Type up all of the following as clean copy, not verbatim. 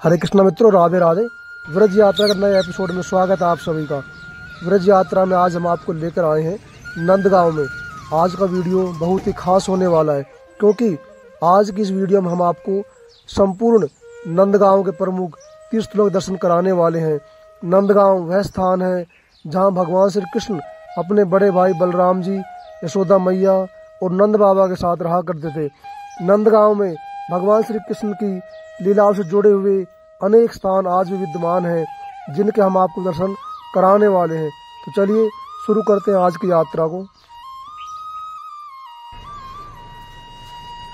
हरे कृष्णा मित्रों, राधे राधे। व्रज यात्रा का नए एपिसोड में स्वागत है आप सभी का। व्रज यात्रा में आज हम आपको लेकर आए हैं नंदगांव में। आज का वीडियो बहुत ही खास होने वाला है, क्योंकि आज की इस वीडियो में हम आपको संपूर्ण नंदगांव के प्रमुख तीर्थस्थलों के दर्शन कराने वाले हैं। नंदगांव वह स्थान है जहां भगवान श्री कृष्ण अपने बड़े भाई बलराम जी, यशोदा मैया और नंद बाबा के साथ रहा करते थे। नंदगांव में भगवान श्री कृष्ण की लीलाओं से जुड़े हुए अनेक स्थान आज भी विद्यमान हैं, जिनके हम आपको दर्शन कराने वाले हैं। तो चलिए शुरू करते हैं आज की यात्रा को।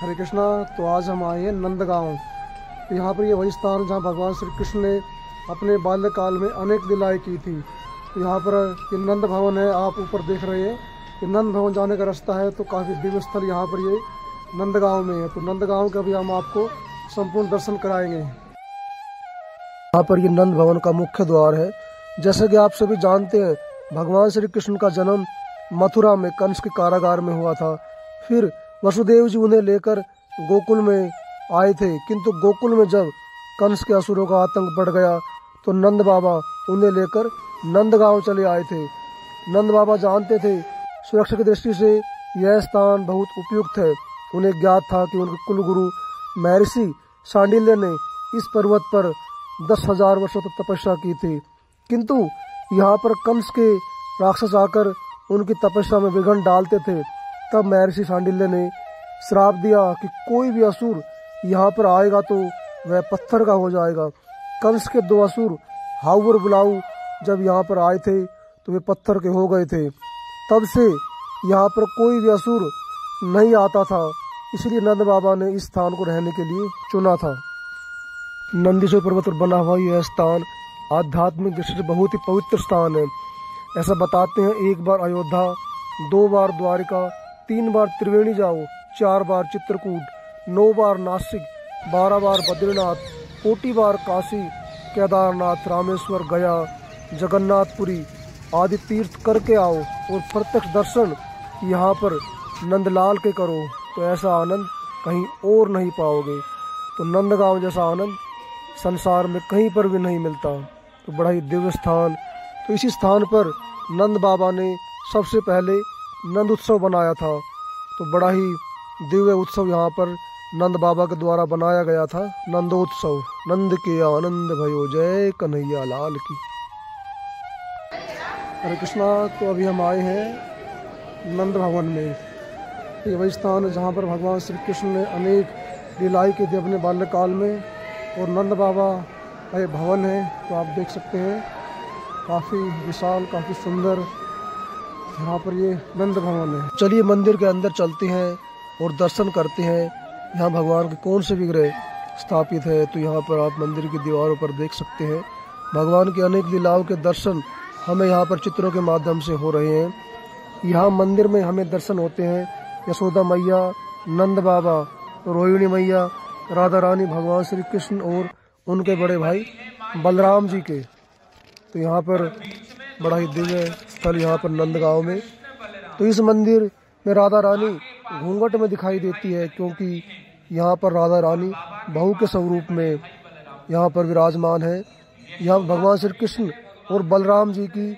हरे कृष्णा। तो आज हम आए हैं नंदगांव। तो यहाँ पर ये वही स्थान जहाँ भगवान श्री कृष्ण ने अपने बाल्यकाल में अनेक लीलाएं की थी। तो यहाँ पर ये नंद भवन है, आप ऊपर देख रहे हैं। ये नंद भवन जाने का रास्ता है। तो काफ़ी दिव्य स्थल यहाँ पर ये नंदगांव में है। तो नंदगांव का भी हम आपको संपूर्ण दर्शन कराएंगे। यहाँ पर ये नंद भवन का मुख्य द्वार है। जैसे कि आप सभी जानते हैं, भगवान श्री कृष्ण का जन्म मथुरा में कंस के कारागार में हुआ था। फिर वसुदेव जी उन्हें लेकर गोकुल में आए थे, किंतु गोकुल में जब कंस के असुरों का आतंक बढ़ गया तो नंद बाबा उन्हें लेकर नंदगांव चले आए थे। नंद बाबा जानते थे सुरक्षा की दृष्टि से यह स्थान बहुत उपयुक्त है। उन्हें ज्ञात था कि उनके कुलगुरु महर्षि शांडिल्य ने इस पर्वत पर 10,000 वर्षों तक तपस्या की थी, किंतु यहाँ पर कंस के राक्षस आकर उनकी तपस्या में विघ्न डालते थे। तब महर्षि शांडिल्य ने श्राप दिया कि कोई भी असुर यहाँ पर आएगा तो वह पत्थर का हो जाएगा। कंस के 2 असुर हाउ और बुलाऊ जब यहाँ पर आए थे तो वे पत्थर के हो गए थे। तब से यहाँ पर कोई भी असुर नहीं आता था, इसलिए नंद बाबा ने इस स्थान को रहने के लिए चुना था। नंदीश्वर पर्वत पर बना हुआ यह स्थान आध्यात्मिक दृष्टि से बहुत ही पवित्र स्थान है। ऐसा बताते हैं, 1 बार अयोध्या, 2 बार द्वारिका, 3 बार त्रिवेणी जाओ, 4 बार चित्रकूट, 9 बार नासिक, 12 बार बद्रीनाथ, 40 बार काशी, केदारनाथ, रामेश्वर, गया, जगन्नाथपुरी आदि तीर्थ करके आओ और प्रत्यक्ष दर्शन यहाँ पर नंदलाल के करो, तो ऐसा आनंद कहीं और नहीं पाओगे। तो नंदगांव जैसा आनंद संसार में कहीं पर भी नहीं मिलता। तो बड़ा ही दिव्य स्थान। तो इसी स्थान पर नंद बाबा ने सबसे पहले नंद उत्सव बनाया था। तो बड़ा ही दिव्य उत्सव यहाँ पर नंद बाबा के द्वारा बनाया गया था, नंदोत्सव। नंद के आनंद भयो जय कन्हैया लाल की। हरे कृष्णा। तो अभी हम आए हैं नंद भवन में। ये वही स्थान है जहाँ पर भगवान श्री कृष्ण ने अनेक लीलाएं की थी अपने बाल्यकाल में। और नंद बाबा का ये भवन है, तो आप देख सकते हैं, काफ़ी विशाल, काफ़ी सुंदर यहाँ पर ये नंद भवन है। चलिए मंदिर के अंदर चलते हैं और दर्शन करते हैं यहाँ भगवान के कौन से विग्रह स्थापित है। तो यहाँ पर आप मंदिर की दीवारों पर देख सकते हैं भगवान की अनेक लीलाओं के दर्शन हमें यहाँ पर चित्रों के माध्यम से हो रहे हैं। यहाँ मंदिर में हमें दर्शन होते हैं यशोदा मैया, नंद बाबा, रोहिणी मैया, राधा रानी, भगवान श्री कृष्ण और उनके बड़े भाई बलराम जी के। तो यहाँ पर बड़ा ही दिव्य स्थल यहाँ पर नंदगांव में। तो इस मंदिर में राधा रानी घूंघट में दिखाई देती है, क्योंकि यहाँ पर राधा रानी बहू के स्वरूप में यहाँ पर विराजमान है। यहाँ भगवान श्री कृष्ण और बलराम जी की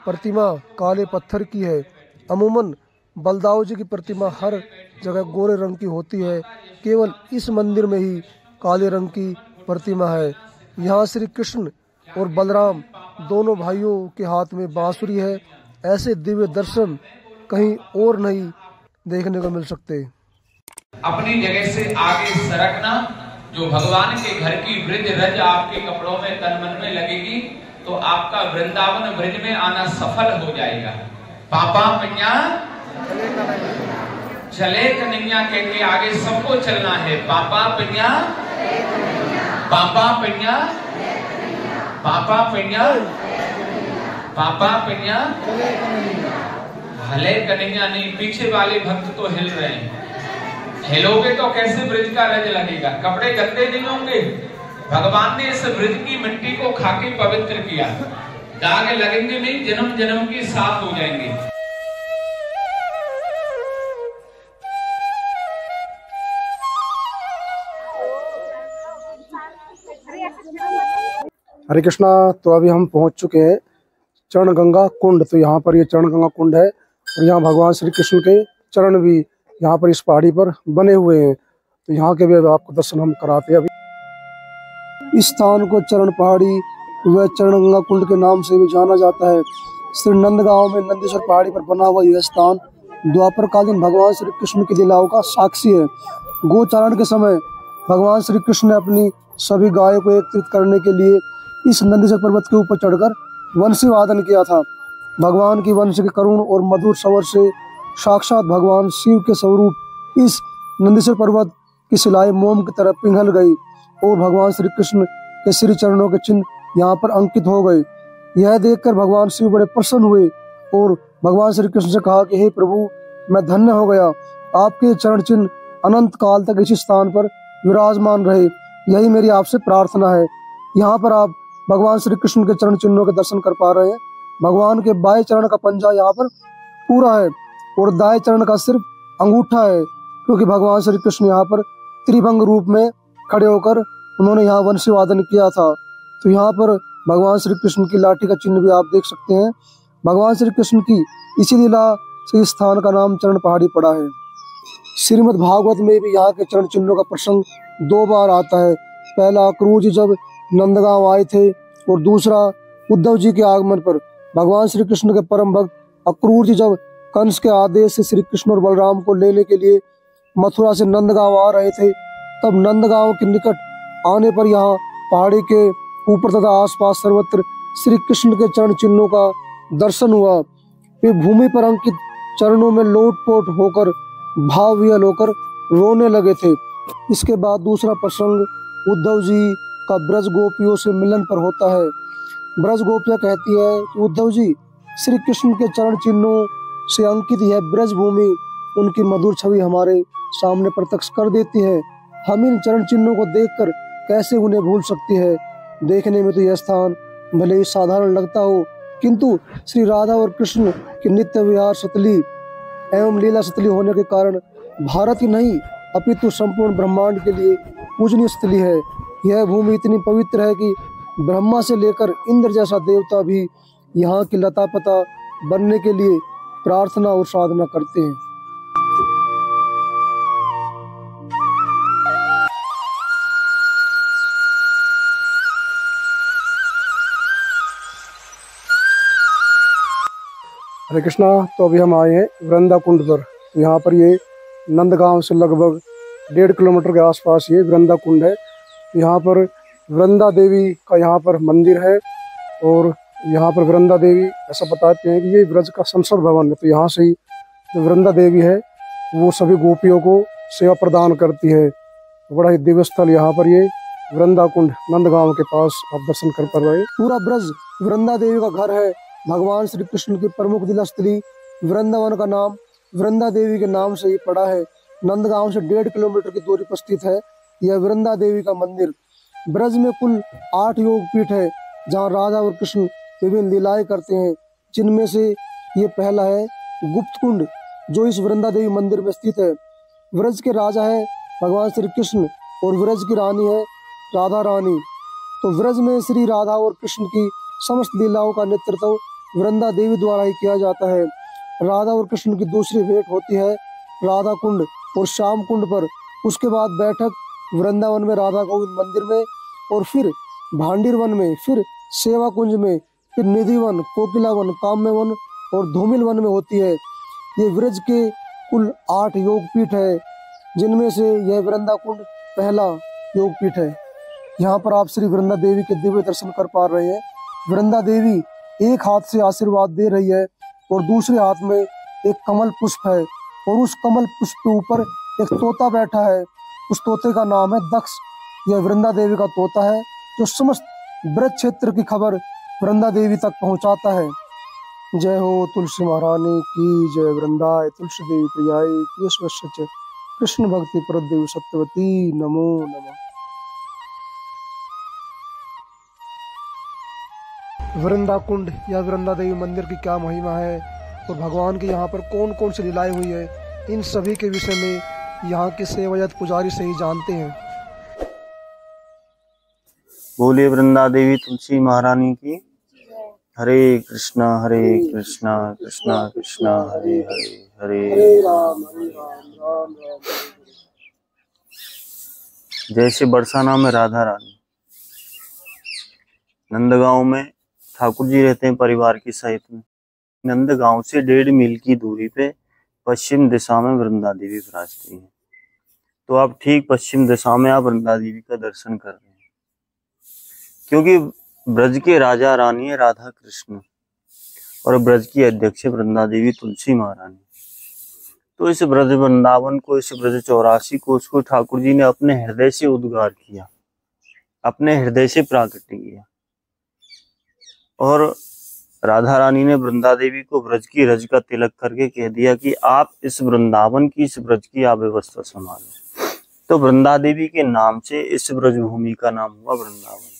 प्रतिमा काले पत्थर की है। अमूमन बलदाऊ जी की प्रतिमा हर जगह गोरे रंग की होती है, केवल इस मंदिर में ही काले रंग की प्रतिमा है। यहाँ श्री कृष्ण और बलराम दोनों भाइयों के हाथ में बांसुरी है। ऐसे दिव्य दर्शन कहीं और नहीं देखने को मिल सकते। अपनी जगह से आगे सरकना, जो भगवान के घर की वृद्ध रज आपके कपड़ों में तन मन में लगेगी तो आपका वृंदावन ब्रज में आना सफल हो जाएगा। पापा मैया चले कन्हैया कह के आगे सबको चलना है। पापा पैया, पापा पैया, पापा पैया, पापा पैया, हले कन्हैया नहीं, पीछे वाले भक्त तो हिल रहे हैं। हिलोगे तो कैसे ब्रज का रज लगेगा? कपड़े गंदे नहीं होंगे। भगवान ने इस ब्रज की मिट्टी को खाके पवित्र किया, दाग लगेंगे नहीं, जन्म जन्म की साफ हो जाएंगे। हरे कृष्णा। तो अभी हम पहुंच चुके हैं चरण गंगा कुंड। तो यहाँ पर ये चरण गंगा कुंड है और यहाँ भगवान श्री कृष्ण के चरण भी यहाँ पर इस पहाड़ी पर बने हुए हैं। तो यहाँ के भी आपको दर्शन हम कराते हैं। अभी इस स्थान को चरण पहाड़ी व चरण गंगा कुंड के नाम से भी जाना जाता है। श्री नंदगांव में नंदीश्वर पहाड़ी पर बना हुआ यह स्थान द्वापर कालीन भगवान श्री कृष्ण की लीलाओं का साक्षी है। गोचारण के समय भगवान श्री कृष्ण ने अपनी सभी गायों को एकत्रित करने के लिए इस नंदीश्वर पर्वत के ऊपर चढ़कर वंशी वादन किया था। भगवान की वंश के करुण और मधुर स्वर से साक्षात भगवान शिव के स्वरूप इस नंदीश्वर पर्वत की शिलाएं मोम की तरह पिघल गई और भगवान श्री कृष्ण के श्री चरणों के चिन्ह यहाँ पर अंकित हो गए। यह देखकर भगवान शिव बड़े प्रसन्न हुए और भगवान श्री कृष्ण से कहा कि हे प्रभु, मैं धन्य हो गया। आपके चरण चिन्ह अनंत काल तक इसी स्थान पर विराजमान रहे, यही मेरी आपसे प्रार्थना है। यहाँ पर आप भगवान श्री कृष्ण के चरण चिन्हों के दर्शन कर पा रहे हैं। भगवान के बाएं चरण का पंजा यहाँ पर पूरा है और दाएं चरण का सिर्फ अंगूठा है, क्योंकि भगवान श्री कृष्ण यहाँ पर त्रिभंग रूप में खड़े होकर उन्होंने यहाँ वंशी वादन किया था। तो यहाँ पर भगवान श्री कृष्ण की लाठी का चिन्ह भी आप देख सकते हैं। भगवान श्री कृष्ण की इसी लीला से इस स्थान का नाम चरण पहाड़ी पड़ा है। श्रीमद् भागवत में भी यहाँ के चरण चिन्हों का प्रसंग 2 बार आता है। पहला क्रूर जी जब नंदगांव आए थे और दूसरा उद्धव जी के आगमन पर भगवान श्री कृष्ण के परम भक्त अक्रूर जी जब कंस के आदेश से श्री कृष्ण और बलराम को लेने के लिए मथुरा से नंदगांव आ रहे थे, तब नंदगांव के निकट आने पर यहाँ पहाड़ी के ऊपर तथा आसपास सर्वत्र श्री कृष्ण के चरण चिन्हों का दर्शन हुआ। वे भूमि पर अंकित चरणों में लोटपोट होकर भाव विहल होकर रोने लगे थे। इसके बाद दूसरा प्रसंग उद्धव जी का ब्रज गोपियों से मिलन पर होता है। ब्रज गोपियां कहती है कि उद्धव जी, श्री कृष्ण के चरण चिन्हों से अंकित यह ब्रज भूमि उनकी मधुर छवि हमारे सामने प्रत्यक्ष कर देती है। हम इन चरण चिन्हों को देखकर कैसे उन्हें भूल सकती है। देखने में तो यह स्थान भले ही साधारण लगता हो, किंतु श्री राधा और कृष्ण की नित्य विहार स्थली एवं लीला स्थली होने के कारण भारत ही नहीं अपितु संपूर्ण ब्रह्मांड के लिए पूजनीय स्थली है। यह भूमि इतनी पवित्र है कि ब्रह्मा से लेकर इंद्र जैसा देवता भी यहाँ की लता पता बनने के लिए प्रार्थना और साधना करते हैं। हरे कृष्णा। तो अभी हम आए हैं वृंदा कुंड पर। यहाँ पर ये नंदगांव से लगभग 1.5 किलोमीटर के आसपास ये वृंदा कुंड है। यहाँ पर वृंदा देवी का यहाँ पर मंदिर है और यहाँ पर वृंदा देवी ऐसा बताते हैं कि ये ब्रज का संसद भवन है। तो यहाँ से ही जो वृंदा देवी है वो सभी गोपियों को सेवा प्रदान करती है। बड़ा ही दिव्य स्थल यहाँ पर ये वृंदा कुंड नंदगांव के पास आप दर्शन कर पा रहे हैं। पूरा ब्रज वृंदा देवी का घर है। भगवान श्री कृष्ण की प्रमुख लीला स्थली वृंदावन का नाम वृंदा देवी के नाम से ही पड़ा है। नंदगांव से 1.5 किलोमीटर की दूरी पर स्थित है यह वृंदा देवी का मंदिर। ब्रज में कुल 8 योग पीठ है जहाँ राधा और कृष्ण विभिन्न लीलाएं करते हैं, जिनमें से ये पहला है गुप्त कुंड, जो इस वृंदा देवी मंदिर में स्थित है। व्रज के राजा है भगवान श्री कृष्ण और व्रज की रानी है राधा रानी। तो व्रज में श्री राधा और कृष्ण की समस्त लीलाओं का नेतृत्व वृंदा देवी द्वारा ही किया जाता है। राधा और कृष्ण की दूसरी भेंट होती है राधा कुंड और श्याम कुंड पर। उसके बाद बैठक वृंदावन में राधा गोविंद मंदिर में और फिर भांडीर वन में, फिर सेवा कुंज में, फिर निधि वन, कोकिला वन, काम्य वन और धूमिल वन में होती है। ये व्रज के कुल 8 योग पीठ है, जिनमें से यह वृंदा कुंड पहला योग पीठ है। यहाँ पर आप श्री वृंदा देवी के दिव्य दर्शन कर पा रहे हैं। वृंदा देवी एक हाथ से आशीर्वाद दे रही है और दूसरे हाथ में एक कमल पुष्प है और उस कमल पुष्प के ऊपर एक तोता बैठा है। उस तोते का नाम है दक्ष। यह वृंदा देवी का तोता है जो समस्त ब्रज क्षेत्र की खबर वृंदा देवी तक पहुंचाता है। जय हो तुलसी महारानी की जय। वृंदाय तुलसी देवी प्रियाय केशव सच कृष्ण भक्ति प्रदेवी सत्यवती नमो नमः। वृंदा कुंड या वृंदा देवी मंदिर की क्या महिमा है और भगवान के यहाँ पर कौन कौन सी लीलाएं हुई है, इन सभी के विषय में यहाँ के सेवायत पुजारी से ही जानते हैं। बोलिए वृंदा देवी तुलसी महारानी की। हरे कृष्णा कृष्णा कृष्णा हरे हरे, हरे राम राम राम। जैसे बरसाना में राधा रानी, नंदगांव में ठाकुर जी रहते हैं परिवार की सहित में। नंदगांव से 1.5 मील की दूरी पे पश्चिम दिशा में वृंदा देवी विराजती हैं। तो आप ठीक पश्चिम दिशा में आप वृंदा देवी का दर्शन कर रहे हैं, क्योंकि ब्रज के राजा रानी है राधा कृष्ण और ब्रज की अध्यक्ष वृंदा देवी तुलसी महारानी। तो इस ब्रज वृंदावन को, इस ब्रज 84 को, उसको ठाकुर जी ने अपने हृदय से उद्गार किया, अपने हृदय से प्राकट किया। और राधा रानी ने वृंदा देवी को ब्रज की रज का तिलक करके कह दिया कि आप इस वृंदावन की, इस ब्रज की आप व्यवस्था संभालो। तो वृंदा देवी के नाम से इस ब्रज भूमि का नाम हुआ वृंदावन,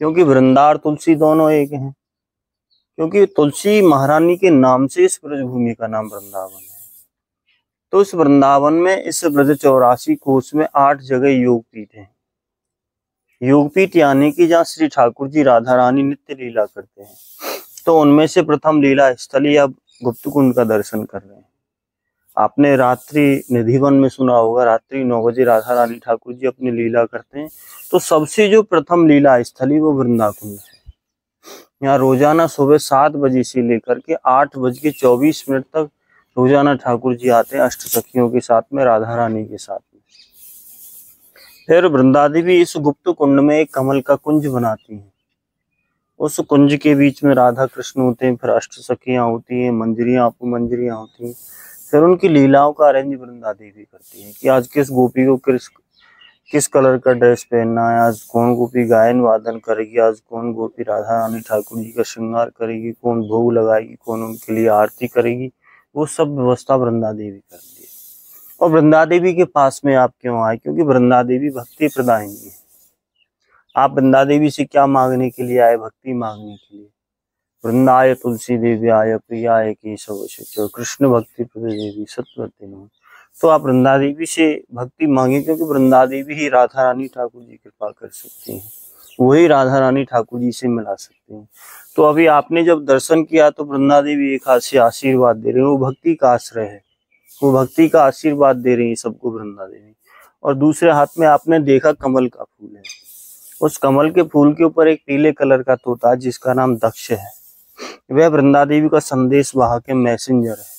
क्योंकि वृंदा और तुलसी दोनों एक हैं। क्योंकि तुलसी महारानी के नाम से इस ब्रज भूमि का नाम वृंदावन है। तो इस वृंदावन में, इस ब्रज 84 कोष में 8 जगह योगपीठ हैं। योगपीठ यानी कि जहाँ श्री ठाकुर जी राधा रानी नित्य लीला करते हैं। तो उनमें से प्रथम लीला स्थली अब गुप्त कुंड का दर्शन कर रहे हैं। आपने रात्रि निधिवन में सुना होगा, रात्रि 9 बजे राधा रानी ठाकुर जी अपनी लीला करते हैं। तो सबसे जो प्रथम लीला स्थली वो वृंदा कुंड है। यहाँ रोजाना सुबह 7 बजे से लेकर के 8:24 तक रोजाना ठाकुर जी आते हैं अष्ट सखियों के साथ में, राधा रानी के साथ में। फिर वृंदा देवी इस गुप्त कुंड में एक कमल का कुंज बनाती हैं। उस कुंज के बीच में राधा कृष्ण होते हैं, फिर अष्ट सखियां होती हैं, मंजरियां उपमंजरियां होती हैं। फिर उनकी लीलाओं का अरेंज वृंदा देवी करती है कि आज किस गोपी को किस कलर का ड्रेस पहनना है, आज कौन गोपी गायन वादन करेगी, आज कौन गोपी राधा रानी ठाकुर जी का श्रृंगार करेगी, कौन भोग लगाएगी, कौन उनके लिए आरती करेगी। वो सब व्यवस्था वृंदा देवी करती है। और वृंदा देवी के पास में आप क्यों आए? क्योंकि वृंदा देवी भक्ति प्रदायिनी है। आप वृंदा देवी से क्या मांगने के लिए आए? भक्ति मांगने के लिए। वृंदाय तुलसी देवी आय प्रियाय केशव शचो कृष्ण भक्ति प्रदे देवी सत्वते नमः। तो आप वृंदा देवी से भक्ति मांगे, क्योंकि वृंदा देवी ही राधा रानी ठाकुर जी कृपा कर सकती हैं, वही राधा रानी ठाकुर जी से मिला सकते हैं। तो अभी आपने जब दर्शन किया तो वृंदा देवी एक हाथ से आशीर्वाद दे रही है, वो भक्ति का आश्रय है, वो भक्ति का आशीर्वाद दे रही है सबको वृंदा देवी। और दूसरे हाथ में आपने देखा कमल का फूल है। उस कमल के फूल के ऊपर एक पीले कलर का तोता जिसका नाम दक्ष है, वह वृंदा देवी का संदेश वाहक के मैसेंजर है।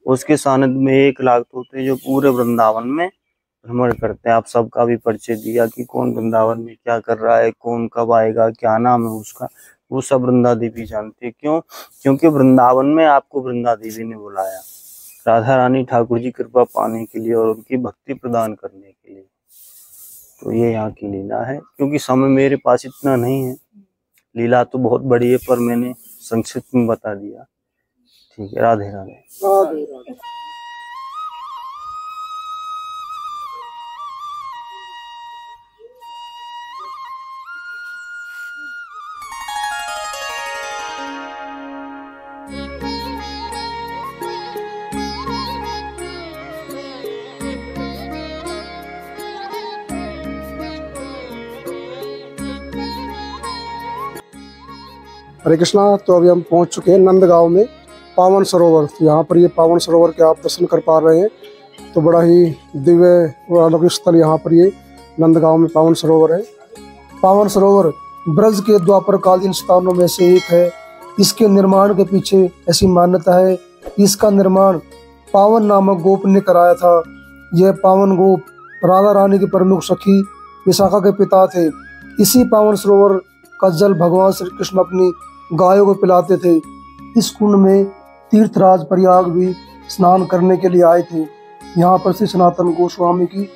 उसके सानिध्य में 1 लाख तोते जो पूरे वृंदावन में भ्रमण करते हैं। आप सबका भी परिचय दिया कि कौन वृंदावन में क्या कर रहा है, कौन कब आएगा, क्या नाम है उसका, वो सब वृंदा देवी जानती है। क्यों? क्योंकि वृंदावन में आपको वृंदा देवी ने बुलाया राधा रानी ठाकुर जी कृपा पाने के लिए और उनकी भक्ति प्रदान करने के लिए। तो ये यहाँ की लीला है। क्योंकि समय मेरे पास इतना नहीं है, लीला तो बहुत बड़ी है, पर मैंने संक्षिप्त में बता दिया। ठीक है, राधे राधे। राधे राधे। हरे कृष्णा। तो अभी हम पहुंच चुके हैं नंदगांव में पावन सरोवर। तो यहाँ पर ये पावन सरोवर के आप दर्शन कर पा रहे हैं। तो बड़ा ही दिव्य और अलौकिक स्थल यहाँ पर ये नंदगांव में पावन सरोवर है। पावन सरोवर ब्रज के द्वापरकालीन स्थानों में से एक है। इसके निर्माण के पीछे ऐसी मान्यता है, इसका निर्माण पावन नामक गोप ने कराया था। यह पावन गोप राधा रानी के प्रमुख सखी विशाखा के पिता थे। इसी पावन सरोवर का जल भगवान श्री कृष्ण अपनी गायों को पिलाते थे। इस कुंड में तीर्थराज प्रयाग भी स्नान करने के लिए आए थे। यहाँ पर श्री सनातन गोस्वामी की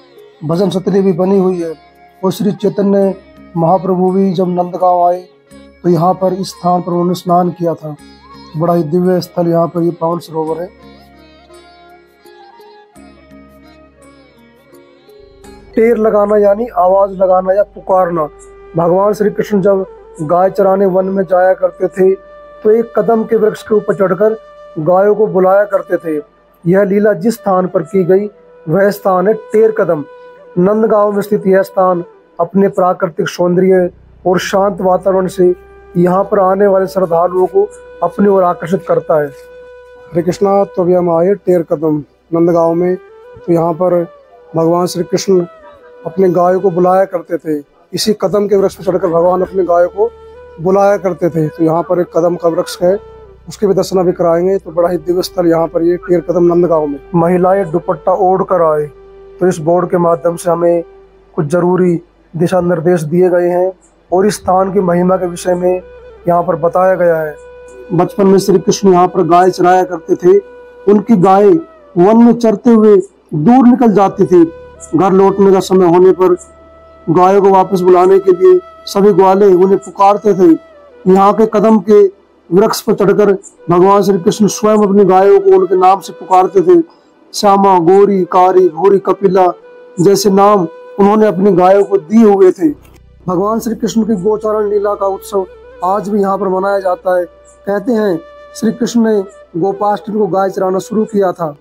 भजन सत्री भी बनी हुई है। और श्री चैतन्य महाप्रभु भी जब नंदगांव आए तो यहाँ पर इस स्थान पर उन्होंने स्नान किया था। बड़ा ही दिव्य स्थल यहाँ पर ये पावन सरोवर है। टेर लगाना यानी आवाज लगाना या पुकारना। भगवान श्री कृष्ण जब गाय चराने वन में जाया करते थे तो एक कदम के वृक्ष के ऊपर चढ़कर गायों को बुलाया करते थे। यह लीला जिस स्थान पर की गई वह स्थान है टेर कदम। नंदगांव में स्थित यह स्थान अपने प्राकृतिक सौंदर्य और शांत वातावरण से यहाँ पर आने वाले श्रद्धालुओं को अपनी ओर आकर्षित करता है। हरे कृष्णा। तो अभी हम आए टेर कदम नंदगांव में। तो यहाँ पर भगवान श्री कृष्ण अपने गायों को बुलाया करते थे। इसी कदम के वृक्ष पर चढ़कर भगवान अपने गायों को बुलाया करते थे। तो यहाँ पर एक कदम का वृक्ष है, उसके भी दर्शन भी कराएंगे। तो बड़ा ही दिव्य स्थल यहाँ पर ये टेर कदम नंदगांव में। महिलाएं दुपट्टा ओढ़ कर आए। तो इस बोर्ड के माध्यम से हमें कुछ जरूरी दिशा निर्देश दिए गए हैं और इस स्थान की महिमा के विषय में यहाँ पर बताया गया है। बचपन में श्री कृष्ण यहाँ पर गाय चराया करते थे। उनकी गाय वन में चरते हुए दूर निकल जाती थी। घर लौटने का समय होने पर गायों को वापस बुलाने के लिए सभी ग्वाले उन्हें पुकारते थे। यहाँ के कदम के वृक्ष पर चढ़कर भगवान श्री कृष्ण स्वयं अपनी गायों को उनके नाम से पुकारते थे। श्यामा, गौरी, कारी, भूरी, कपिला जैसे नाम उन्होंने अपनी गायों को दिए हुए थे। भगवान श्री कृष्ण की गोचारण लीला का उत्सव आज भी यहाँ पर मनाया जाता है। कहते हैं श्री कृष्ण ने गोपाष्टमी को गाय चराना शुरू किया था।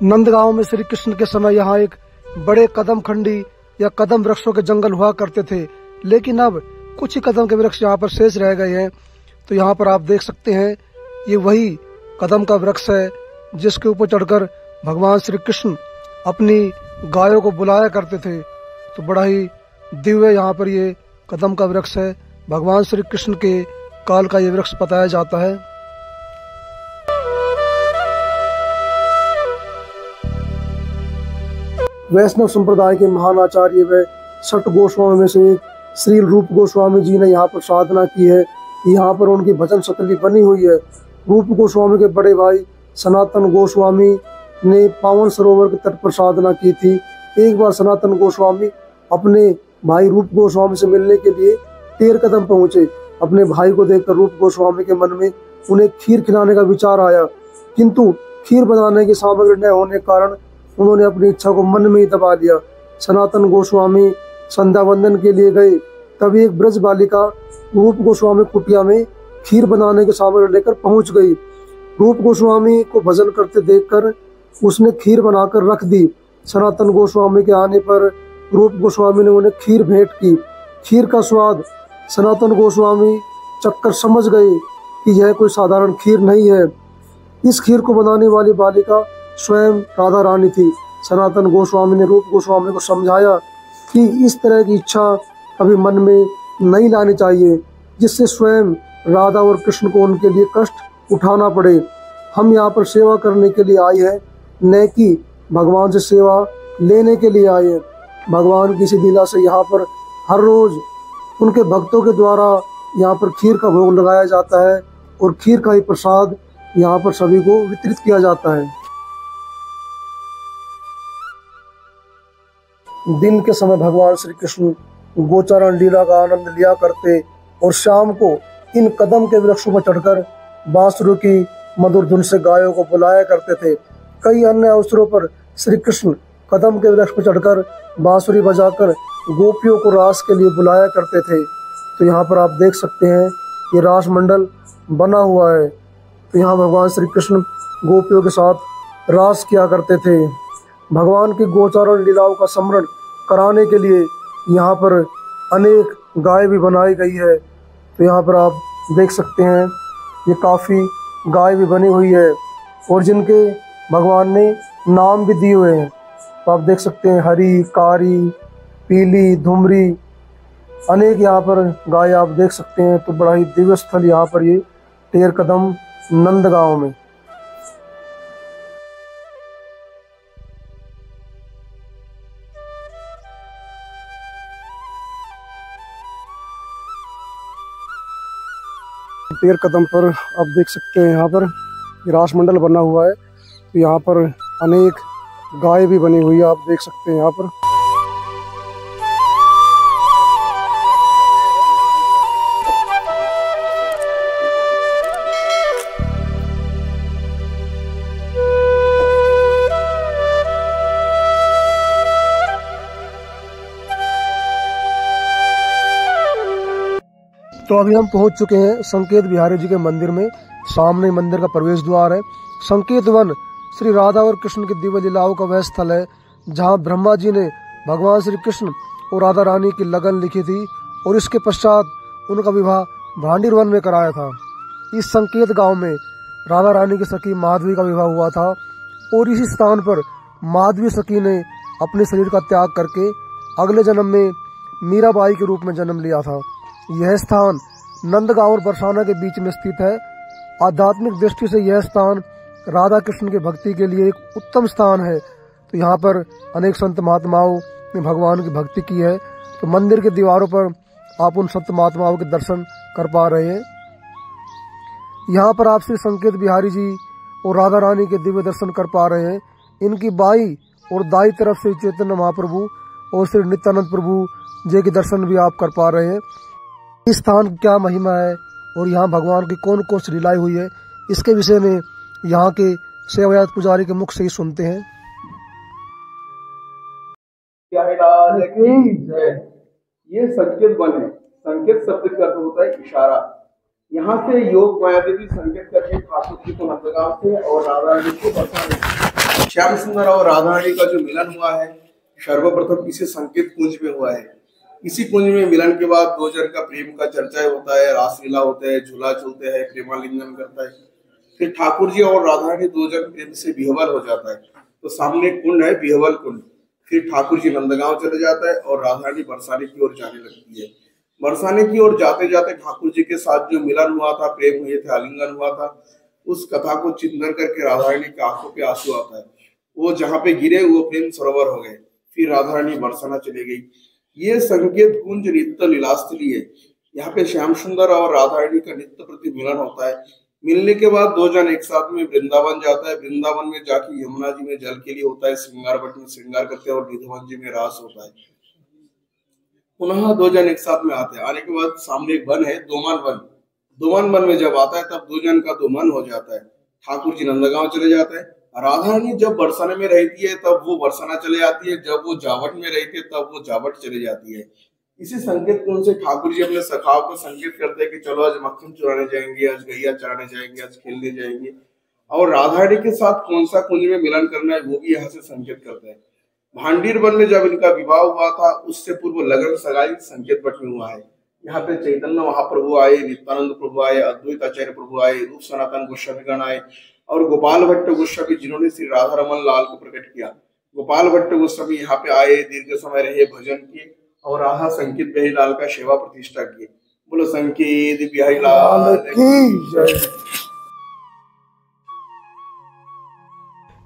नंदगांव में श्री कृष्ण के समय यहाँ एक बड़े कदम खंडी या कदम वृक्षों के जंगल हुआ करते थे, लेकिन अब कुछ ही कदम के वृक्ष यहाँ पर शेष रह गए हैं। तो यहाँ पर आप देख सकते हैं ये वही कदम का वृक्ष है जिसके ऊपर चढ़कर भगवान श्री कृष्ण अपनी गायों को बुलाया करते थे। तो बड़ा ही दिव्य यहाँ पर ये कदम का वृक्ष है। भगवान श्री कृष्ण के काल का ये वृक्ष बताया जाता है। वैष्णव संप्रदाय के महान आचार्य व छठ गोस्वामी में से एक श्री रूप गोस्वामी जी ने यहाँ पर साधना की है। यहाँ पर उनकी भजन सतली बनी हुई है। रूप गोस्वामी के बड़े भाई सनातन गोस्वामी ने पावन सरोवर के तट पर साधना की थी। एक बार सनातन गोस्वामी अपने भाई रूप गोस्वामी से मिलने के लिए टेर कदम पहुंचे। अपने भाई को देखकर रूप गोस्वामी के मन में उन्हें खीर खिलाने का विचार आया, किंतु खीर बनाने की सामग्री न होने के कारण उन्होंने अपनी इच्छा को मन में ही दबा लिया। सनातन गोस्वामी संध्या वंदन के लिए गए, तभी एक ब्रज बालिका रूप गोस्वामी कुटिया में खीर बनाने की सामग्री लेकर पहुंच गई। रूप गोस्वामी को भजन करते देखकर उसने खीर बनाकर रख दी। सनातन गोस्वामी के आने पर रूप गोस्वामी ने उन्हें खीर भेंट की। खीर का स्वाद सनातन गोस्वामी चक्कर समझ गए कि यह कोई साधारण खीर नहीं है। इस खीर को बनाने वाली बालिका स्वयं राधा रानी थी। सनातन गोस्वामी ने रूप गोस्वामी को समझाया कि इस तरह की इच्छा कभी मन में नहीं लानी चाहिए, जिससे स्वयं राधा और कृष्ण को उनके लिए कष्ट उठाना पड़े। हम यहाँ पर सेवा करने के लिए आए हैं, न कि भगवान से सेवा लेने के लिए आए हैं। भगवान की इसी लीला से यहाँ पर हर रोज उनके भक्तों के द्वारा यहाँ पर खीर का भोग लगाया जाता है और खीर का ही प्रसाद यहाँ पर सभी को वितरित किया जाता है। दिन के समय भगवान श्री कृष्ण गोचारण लीला का आनंद लिया करते और शाम को इन कदम के वृक्षों पर चढ़कर बांसुरी की मधुर धुन से गायों को बुलाया करते थे। कई अन्य अवसरों पर श्री कृष्ण कदम के वृक्ष पर चढ़कर बांसुरी बजाकर गोपियों को रास के लिए बुलाया करते थे। तो यहाँ पर आप देख सकते हैं ये रास मंडल बना हुआ है। तो यहाँ भगवान श्री कृष्ण गोपियों के साथ रास किया करते थे। भगवान की गोचारण लीलाओं का स्मरण कराने के लिए यहाँ पर अनेक गाय भी बनाई गई है। तो यहाँ पर आप देख सकते हैं ये काफ़ी गाय भी बनी हुई है और जिनके भगवान ने नाम भी दिए हुए हैं। तो आप देख सकते हैं हरी, कारी, पीली, धुमरी, अनेक यहाँ पर गाय आप देख सकते हैं। तो बड़ा ही दिव्य स्थल यहाँ पर ये टेर कदम नंदगांव में। टेर कदम पर आप देख सकते हैं यहाँ पर रास मंडल बना हुआ है। तो यहाँ पर अनेक गाय भी बनी हुई है, आप देख सकते हैं यहाँ पर। तो अभी हम पहुंच चुके हैं संकेत बिहारी जी के मंदिर में। सामने मंदिर का प्रवेश द्वार है। संकेत वन श्री राधा और कृष्ण की दिव्य लीलाओं का वह स्थल है जहां ब्रह्मा जी ने भगवान श्री कृष्ण और राधा रानी की लगन लिखी थी और इसके पश्चात उनका विवाह भांडीर वन में कराया था। इस संकेत गांव में राधा रानी की सखी माधवी का विवाह हुआ था और इसी स्थान पर माधवी सखी ने अपने शरीर का त्याग करके अगले जन्म में मीराबाई के रूप में जन्म लिया था। यह स्थान नंदगांव और बरसाना के बीच में स्थित है। आध्यात्मिक दृष्टि से यह स्थान राधा कृष्ण की भक्ति के लिए एक उत्तम स्थान है। तो यहाँ पर अनेक संत महात्माओं ने भगवान की भक्ति की है। तो मंदिर के दीवारों पर आप उन संत महात्माओं के दर्शन कर पा रहे हैं। यहाँ पर आप श्री संकेत बिहारी जी और राधा रानी के दिव्य दर्शन कर पा रहे हैं। इनकी बाई और दाई तरफ से चैतन्य महाप्रभु और श्री नित्यानंद प्रभु जी के दर्शन भी आप कर पा रहे हैं। इस स्थान की क्या महिमा है और यहाँ भगवान की कौन कौन सी लीलाएं हुई है, इसके विषय में यहाँ के सेवायत पुजारी के मुख से ही सुनते हैं। ये संकेत वन है। संकेत शब्द का अर्थ होता है इशारा। यहाँ से योग माया देवी संकेत करके ठाकुर जी को नंदगांव से और राधा रानी को बरसाने, श्याम सुंदर और राधा रानी का जो मिलन हुआ है सर्वप्रथम इसे संकेत कुंज में हुआ है। इसी कुंज में मिलन के बाद दो जन का प्रेम का चर्चा होता है, रासलीला होता है, झूला झूलते हैं, प्रेमालिंगन करता है। फिर ठाकुर जी और राधा रानी दो जन प्रेम से विहवल हो जाता है। तो सामने कुंड है विहवल कुंड। फिर ठाकुर जी नंदगांव चले जाता है और राधा रानी बरसाने की ओर जाने लगती है। बरसाने की ओर जाते जाते ठाकुर जी के साथ जो मिलन हुआ था, प्रेम हुए थे, आलिंगन हुआ था, उस कथा को चिंतन करके राधा रानी की आंखों पे आंसू आता है। वो जहाँ पे गिरे वो प्रेम सरोवर हो गए। फिर राधा रानी बरसाना चली गई। ये संकेत कुंज नित्य लीलास्थली है। यहाँ पे श्याम सुंदर और राधा रानी का नित्य प्रति मिलन होता है। मिलने के बाद दो जन एक साथ में वृंदावन जाता है। वृंदावन में जाके यमुना जी में जल के लिए होता है, श्रृंगार भट्ट में श्रृंगार करते हैं और निधवन जी में रास होता है। पुनः दो जन एक साथ में आते हैं। आने के बाद सामने एक वन है दोमान वन। दोमान वन में जब आता है तब दो जन का दो मन हो जाता है। ठाकुर जी नंदगांव चले जाते हैं। राधा रानी जब बरसाने में रहती है तब वो बरसाना चले जाती है, जब वो जावट में रहती है तब वो जावट चले जाती है। इसी संकेत कुंज से ठाकुर जी अपने सखाओं को संकेत करते हैं कि चलो आज मक्खन चुराने जाएंगे, आज गैया चराने जाएंगे, आज खेलने जाएंगे। और राधा रानी के साथ कौन सा कुंज में मिलन करना है वो भी यहाँ से संकेत करते हैं। भांडीर वन में जब इनका विवाह हुआ था उससे पूर्व लगन सगाई संकेत भट्ट में हुआ है। यहाँ पे चैतन्य महाप्रभु आए, नित्यानंद प्रभु आए, अद्वैत आचार्य प्रभु आए, रूप सनातन गोस्वामीगण आए और गोपाल भट्ट गोस्वामी जिन्होंने श्री राधा रमन लाल को प्रकट किया। गोपाल भट्ट गोस्वामी यहाँ पे आए, दीर्घ समय रहे, भजन किए और राधा संकेत बिहारी लाल का सेवा प्रतिष्ठा किए। बोलो संकेत बिहारी लाल की जय।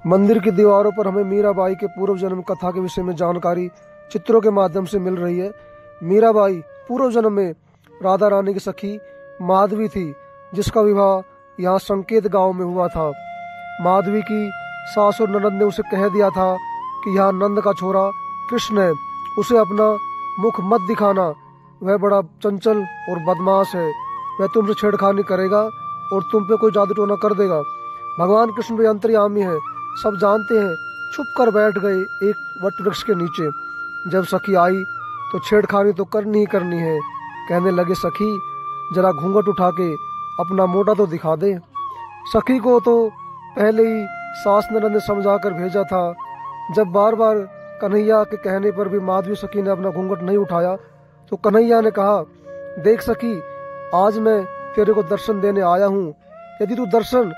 मंदिर की दीवारों पर हमें मीराबाई के पूर्व जन्म कथा के विषय में जानकारी चित्रों के माध्यम से मिल रही है। मीराबाई पूर्व जन्म में राधा रानी की सखी माधवी थी, जिसका विवाह यहाँ संकेत गांव में हुआ था। माधवी की सास और ननद ने उसे कह दिया था कि यहाँ नंद का छोरा कृष्ण है, उसे अपना मुख मत दिखाना, वह बड़ा चंचल और बदमाश है, वह तुमसे छेड़खानी करेगा और तुम पे कोई जादू टोना कर देगा। भगवान कृष्ण भी अंतर्यामी है, सब जानते हैं। छुप कर बैठ गए एक वट वृक्ष के नीचे। जब सखी आई तो छेड़खानी तो करनी ही करनी है। कहने लगे, सखी जरा घूंघट उठा के अपना मोटा तो दिखा दे। सखी को तो पहले ही सास ननद ने समझा कर भेजा था। जब बार बार कन्हैया के कहने पर भी माधवी सखी ने अपना घूंघट नहीं उठाया तो कन्हैया ने कहा, देख सखी, आज मैं तेरे को दर्शन देने आया हूँ। यदि तू दर्शन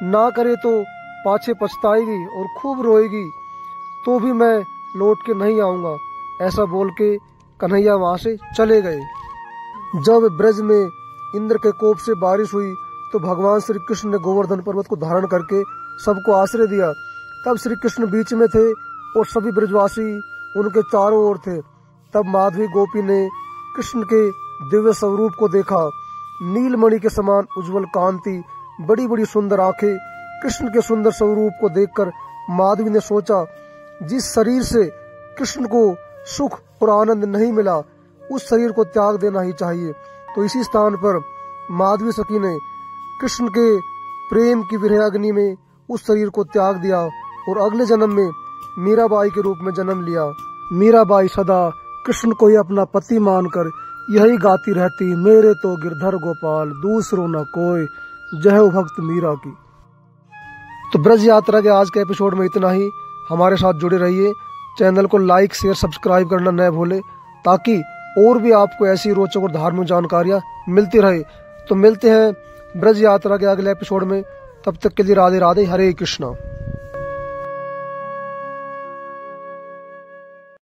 ना करे तो पाछे पछताएगी और खूब रोएगी, तो भी मैं लौट के नहीं आऊंगा। ऐसा बोल के कन्हैया वहां से चले गए। जब ब्रज में इंद्र के कोप से बारिश हुई तो भगवान श्री कृष्ण ने गोवर्धन पर्वत को धारण करके सबको आश्रय दिया। तब श्री कृष्ण बीच में थे और सभी ब्रजवासी उनके चारों ओर थे। तब माधवी गोपी ने कृष्ण के दिव्य स्वरूप को देखा। नीलमणि के समान उज्जवल कांति, बड़ी बड़ी सुंदर आंखें। कृष्ण के सुंदर स्वरूप को देखकर माधवी ने सोचा, जिस शरीर से कृष्ण को सुख और आनंद नहीं मिला उस शरीर को त्याग देना ही चाहिए। तो इसी स्थान पर माधवी सखी ने कृष्ण के प्रेम की विरहाग्नि में उस शरीर को त्याग दिया और अगले जन्म में मीराबाई के रूप में जन्म लिया। मीराबाई सदा कृष्ण को ही अपना पति मानकर यही गाती रहती, मेरे तो गिरधर गोपाल दूसरों न कोई, जय हो भक्त मीरा की। तो ब्रज यात्रा के आज के एपिसोड में इतना ही। हमारे साथ जुड़े रहिए चैनल को लाइक शेयर सब्सक्राइब करना न भूले, ताकि और भी आपको ऐसी रोचक और धार्मिक जानकारियाँ मिलती रहे। तो मिलते हैं ब्रज यात्रा के अगले एपिसोड में, तब तक के लिए राधे राधे, हरे कृष्णा।